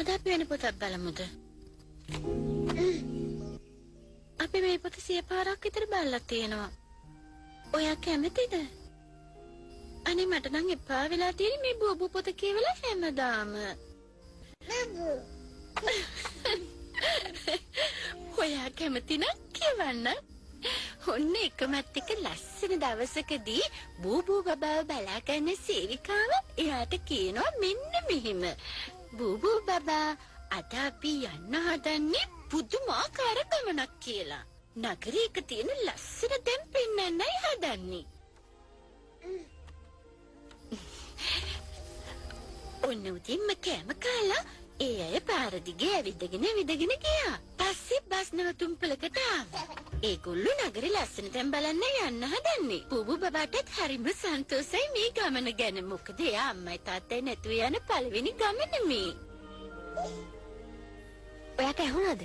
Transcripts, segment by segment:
අද අපි වෙන පොතක් බලමුද? අපි මේ පොත 100 පාරක් විතර බලලා තියෙනවා. ඔයා කැමතිද? අනේ මට නම් එපා වෙලා තියෙන්නේ මේ බෝබෝ පොත කියවලා හැමදාම. ඔයා කැමති නම් කියවන්න. ඔන්න එකමත් එක ලස්සන දවසකදී බූබූ බබාව බලා ගන්න සේවිකාව එයාට කියනවා මෙන්න මෙහෙම. බූබූ බබා අද අපි යන්න හදන්නේ පුදුමාකාර ගමනක් කියලා. නගරයක තියෙන ලස්සන තැන් පෙන්වන්නයි හදන්නේ. ඔන්න උදේම කෑම කාලා ඒ අය පාර දිගේ ඇවිදගෙන ගියා. පස්සේ බස් නවතුම්පලකට ආවා. ඒගොල්ලෝ නගරේ ලස්සන තැන් බලන්න යන්න හදන්නේ. බූබූ බබාටත් හරිම සන්තෝෂයි මේ ගමන ගැන. මොකද එයා අම්මයි තාත්තයි නැතුව යන පළවෙනි ගමන මේ. ඔයාට ඇහුණාද?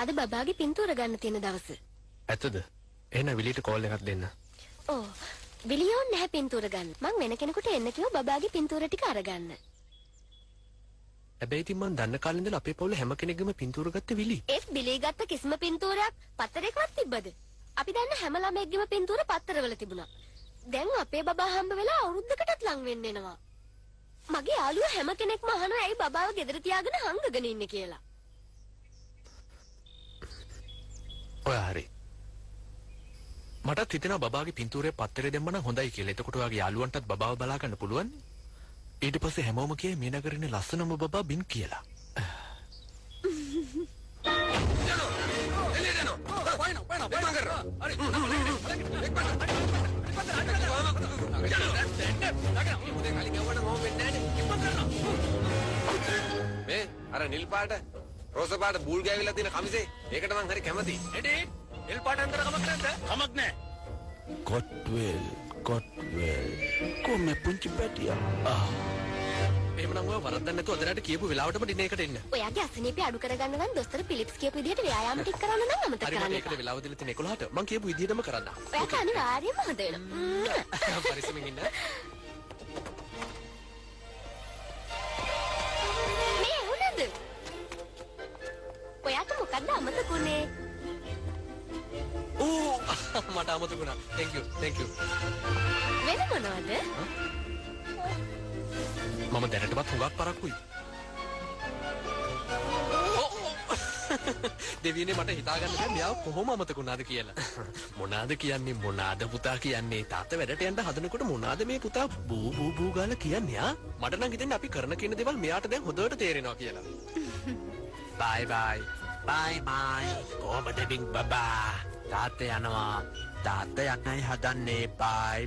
අද බබාගේ පින්තූර ගන්න තියෙන දවස. ඇත්තද? එහෙනම් විලියට කෝල් එකක් දෙන්න. ඔව්. විලියෝ නැහැ පින්තූර ගන්න. මං වෙන කෙනෙකුට එන්න කිව්වා බබාගේ පින්තූර ටික අරගන්න. හැබැයි ඉතින් මං දන්න කාලේ ඉඳලා අපේ පවුලේ හැම කෙනෙක්ගේම පින්තූර ගත්තේ විලි. ඒත් විලි ගත්ත කිසිම පින්තූරයක් පත්තරයකවත් තිබ්බද? අපි දන්න හැම ළමයෙක්ගේම පින්තූර පත්තරවල තිබුණා. දැන් අපේ බබා හම්බ වෙලා අවුරුද්දකටත් ලං වෙන්න එනවා. මගේ යාළුවා හැම කෙනෙක්ම අහනවා ඇයි බබාව ගෙදර තියාගෙන හංගගෙන ඉන්නේ කියලා. ඔය හරි. මටත් හිතෙනවා බබාගේ පින්තූරේ පත්තරේ දෙන්න නම් හොඳයි කියලා. එතකොට ඔයාගේ යාළුවන්ටත් බබාව බලා ගන්න පුළුවන්. ඊට පස්සේ හැමෝම කියයි මේ නගරේ ඉන්න ලස්සනම බබා බින් කියලා. මේ අර නිල් පාට රෝස පාට බූල් ගෑවිලා තියෙන කමිසේ ඒකට මං හරි කැමතියි. එඩේ නිල් පාට අන්තර කමක් නැද්ද? කමක් නැහැ. කොට්වෙල් කොම්මේ පුංචි පැටියා. එහෙමනම් ඔය වරද්දක් නැතුව අදලට කියපු වෙලාවටම ඩිනර් එකට එන්න. ඔයාගේ අසනීපය අඩු කරගන්න නම් දොස්තර පිලිප්ස් කියපු විදිහට ව්‍යායාම ටික කරන්න නම් අමතක කරන්න එපා. ඒකට වෙලාව දෙලා තියෙන 11ට මං කියපු විදිහටම කරන්න. ඔයාට අනිවාර්යයෙන්ම හොඳ වෙනවා. පරිස්සමින් ඉන්න. මේ වුණාද? ඔයාට මොකද්ද අමතකුනේ? ඕ මට අමතකුණා. thank you. වෙන මොනවද? මම දැනටවත් හුඟක් පරක්කුයි. දෙවියනේ මට හිතාගන්න බෑ මෙයාව කොහොම අමතකුණාද කියලා. මොනාද කියන්නේ මොනාද පුතා කියන්නේ තාත්තා වැඩට යන්න හදනකොට මොනාද මේ පුතා බූ ගාලා කියන්නේ ආ? මට නම් හිතෙන්නේ අපි කරන කියන දේවල් මෙයාට දැන් හොඳට තේරෙනවා කියලා. bye කොහමද බින් බබා? තාත්තා යනවා. තාත්තා යන්නයි හදන්නේ. bye.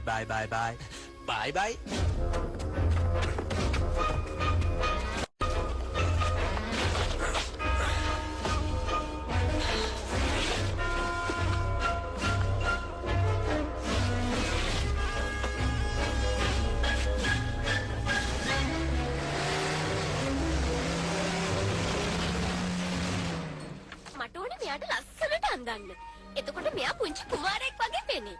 මට ඕනේ මෙයාට ලස්සනට අඳන්න. එතකොට මෙයා පුංචි කුමාරයෙක් වගේ පෙනේ.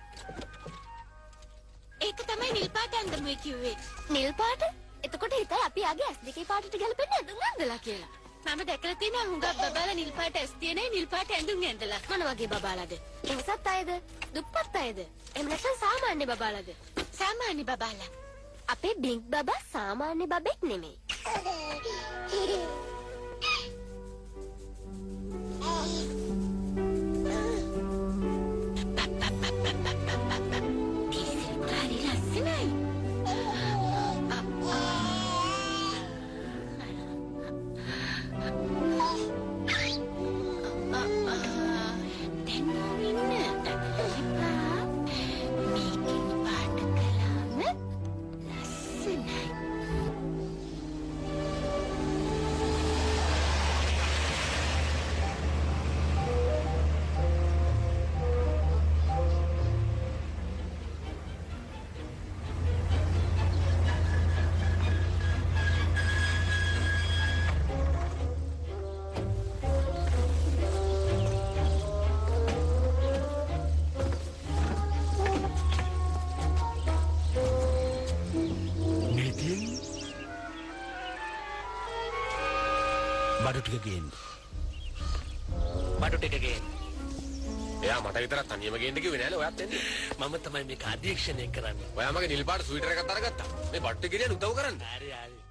ඒක තමයි නිල් පාට අඳමුයි කිව්වේ. නිල් පාට? එතකොට හිතයි අපි ආගේ S2 පාටට ගැලපෙන්න ඇඳුම් අඳලා කියලා. මම දැකලා තියෙනවා හුඟක් බබාලා නිල් පාට S තියෙන නිල් පාට ඇඳුම් ඇඳලා. මොන වගේ බබාලාද? එහසත් අයද? දුප්පත් අයද? එහෙම නැත්නම් සාමාන්‍ය බබාලාද? සාමාන්‍ය බබාලා. අපේ බින්ක් බබා සාමාන්‍ය බබෙක් නෙමෙයි. බඩු ටික ගේන්න. බඩු ටික ගේන්න. එයා මට විතරක් තනියම ගේන්න කිව්වේ නෑනේ ඔයත් එන්නේ. මම තමයි මේක අධීක්ෂණය කරන්නේ. ඔයා මගේ නිල් පාට ස්වීටර් එකක් අරගත්තා. මේ බට්ටු ගෙඩියන් උදව් කරන්න. හරි හරි.